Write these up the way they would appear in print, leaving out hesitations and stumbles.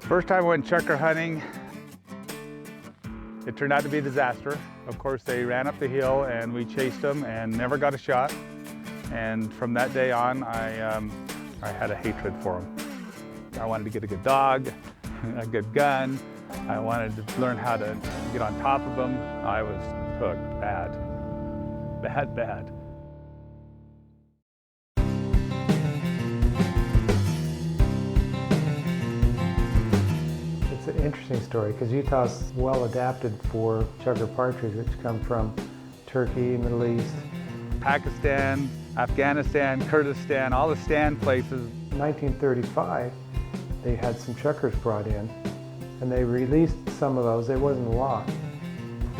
First time I went chukar hunting, it turned out to be a disaster. Of course, they ran up the hill and we chased them and never got a shot. And from that day on, I had a hatred for them. I wanted to get a good dog, a good gun. I wanted to learn how to get on top of them. I was hooked bad, bad, bad. It's an interesting story because Utah's well adapted for chukar partridge, which come from Turkey, Middle East, Pakistan, Afghanistan, Kurdistan, all the stand places. In 1935, they had some chukars brought in, and they released some of those. It wasn't a lot.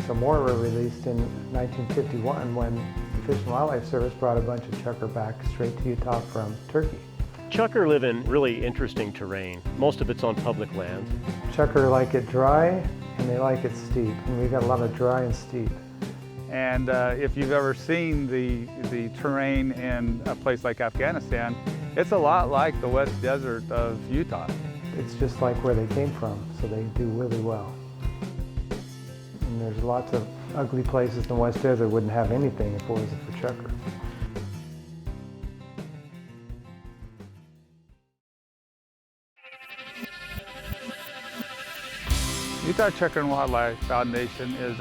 Some more were released in 1951 when the Fish and Wildlife Service brought a bunch of chukar back straight to Utah from Turkey. Chukar live in really interesting terrain. Most of it's on public land. Chukar like it dry, and they like it steep, and we've got a lot of dry and steep. And if you've ever seen the terrain in a place like Afghanistan, it's a lot like the West Desert of Utah. It's just like where they came from, so they do really well. And there's lots of ugly places in the West Desert that wouldn't have anything if it wasn't for chukar. Utah Chukar Wildlife Foundation is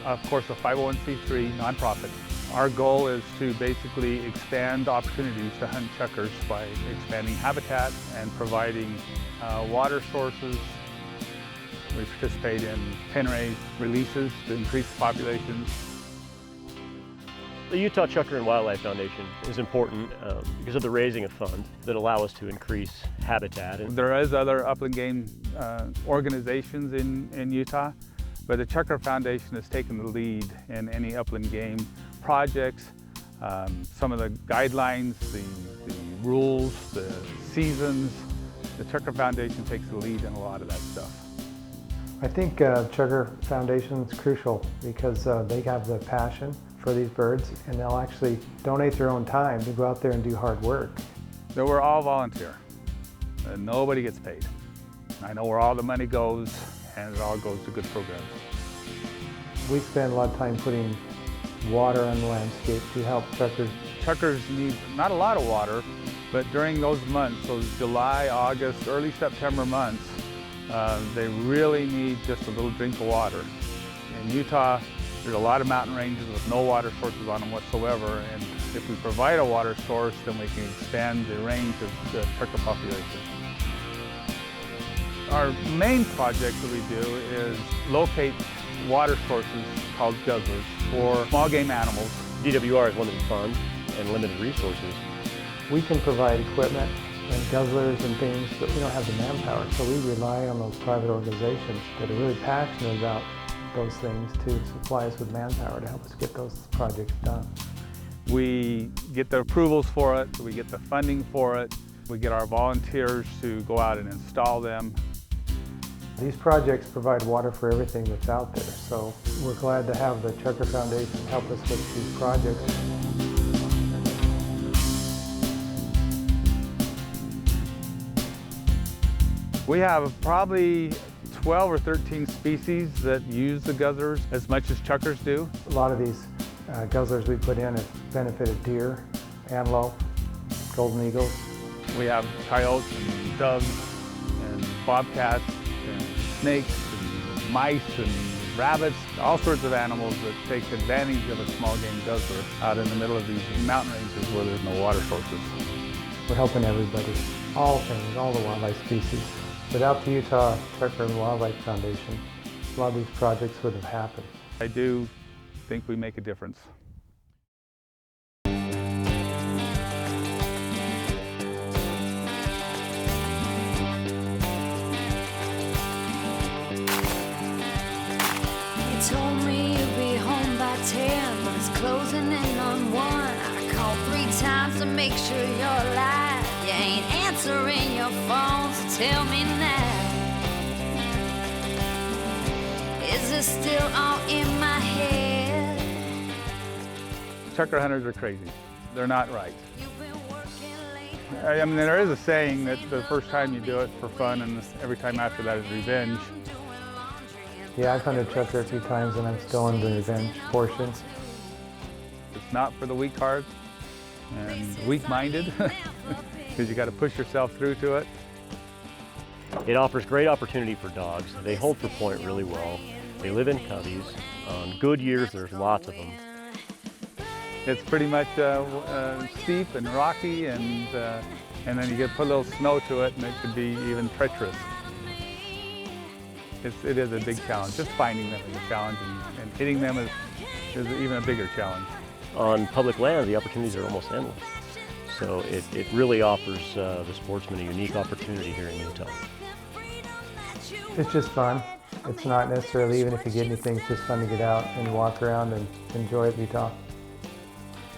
of course, a 501c3 nonprofit. Our goal is to basically expand opportunities to hunt chukars by expanding habitat and providing water sources. We participate in pen raise releases to increase populations. The Utah Chukar and Wildlife Foundation is important because of the raising of funds that allow us to increase habitat. There is other upland game organizations in Utah, but the Chukar Foundation has taken the lead in any upland game projects. Some of the guidelines, the rules, the seasons, the Chukar Foundation takes the lead in a lot of that stuff. I think Chukar Foundation is crucial because they have the passion for these birds, and they'll actually donate their own time to go out there and do hard work. So we're all volunteer, and nobody gets paid. I know where all the money goes, and it all goes to good programs. We spend a lot of time putting water on the landscape to help chukars. Chukars need not a lot of water, but during those months, those July, August, early September months, they really need just a little drink of water. In Utah, there's a lot of mountain ranges with no water sources on them whatsoever, and if we provide a water source, then we can expand the range of the chukar population. Our main project that we do is locate water sources called guzzlers for small game animals. DWR has limited funds and limited resources. We can provide equipment and guzzlers and things, but we don't have the manpower, so we rely on those private organizations that are really passionate about those things to supply us with manpower to help us get those projects done. We get the approvals for it, we get the funding for it, we get our volunteers to go out and install them. These projects provide water for everything that's out there, so we're glad to have the Chukar Foundation help us with these projects. We have probably 12 or 13 species that use the guzzlers as much as chukars do. A lot of these guzzlers we put in have benefited deer, antelope, golden eagles. We have coyotes and doves and bobcats and snakes and mice and rabbits, all sorts of animals that take advantage of a small game guzzler out in the middle of these mountain ranges where there's no water sources. We're helping everybody, all things, all the wildlife species. Without the Utah Chukar and Wildlife Foundation, a lot of these projects wouldn't have happened. I do think we make a difference. Told me you'd be home by 10, but it's closing in on 1. I called 3 times to make sure you're alive. You ain't answering your phone, so tell me now. Is it still all in my head? Chukar hunters are crazy. They're not right. You've been working late I mean, there is a saying that the first time you do it for fun and every time after that is revenge. Yeah, I've hunted chukar a few times and I'm still in the revenge portion. It's not for the weak-hearted and weak-minded, because you got to push yourself through to it. It offers great opportunity for dogs. They hold for point really well. They live in coveys. On good years, there's lots of them. It's pretty much steep and rocky, and then you get put a little snow to it, and it could be even treacherous. It is a big challenge. Just finding them is a challenge, and hitting them is even a bigger challenge. On public land, the opportunities are almost endless. So it really offers the sportsman a unique opportunity here in Utah. It's just fun. It's not necessarily, even if you get anything, it's just fun to get out and walk around and enjoy it, Utah.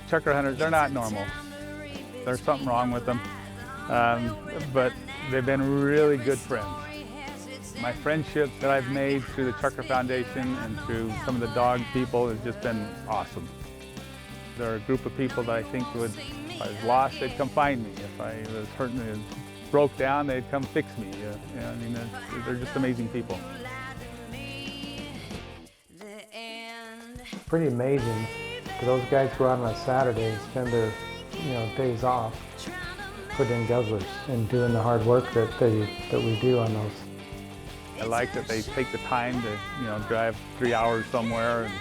Chukar hunters, they're not normal. There's something wrong with them, but they've been really good friends. My friendships that I've made through the Chukar Foundation and through some of the dog people has just been awesome. They're a group of people that I think would, if I was lost, they'd come find me. If I was hurting and broke down, they'd come fix me. I mean, they're just amazing people. Pretty amazing. Those guys go out on a Saturday and spend their days off putting in guzzlers and doing the hard work that we do on those. I like that they take the time to drive 3 hours somewhere and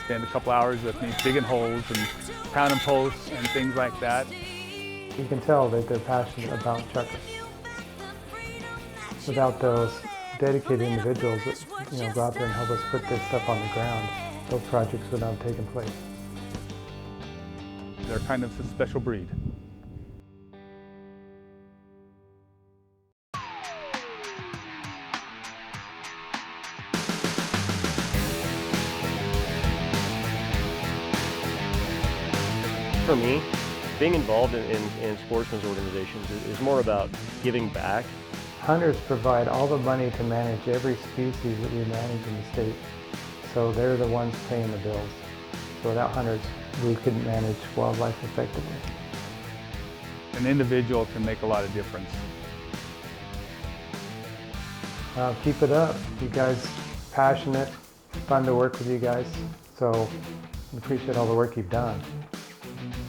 spend a couple hours with me digging holes and pounding posts and things like that. You can tell that they're passionate about chukar. Without those dedicated individuals that go out there and help us put this stuff on the ground, those projects would not have taken place. They're kind of a special breed. For me, being involved in sportsmen's organizations is more about giving back. Hunters provide all the money to manage every species that we manage in the state. So they're the ones paying the bills. So without hunters, we couldn't manage wildlife effectively. An individual can make a lot of difference. Keep it up. You guys, passionate, fun to work with you guys. So we appreciate all the work you've done.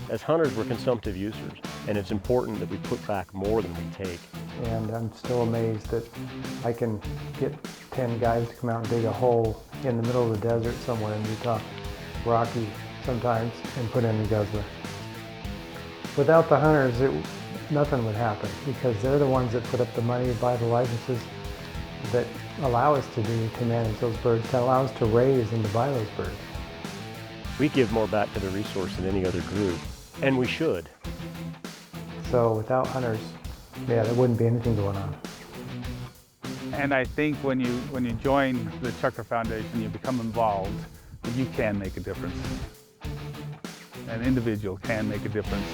As hunters, we're consumptive users, and it's important that we put back more than we take. And I'm still amazed that I can get 10 guys to come out and dig a hole in the middle of the desert somewhere in Utah, rocky sometimes, and put in a guzzler. Without the hunters, nothing would happen, because they're the ones that put up the money, buy the licenses that allow us to manage those birds, that allow us to raise and to buy those birds. We give more back to the resource than any other group, and we should. So without hunters, yeah, there wouldn't be anything going on. And I think when you join the Chukar Foundation, you become involved, you can make a difference. An individual can make a difference.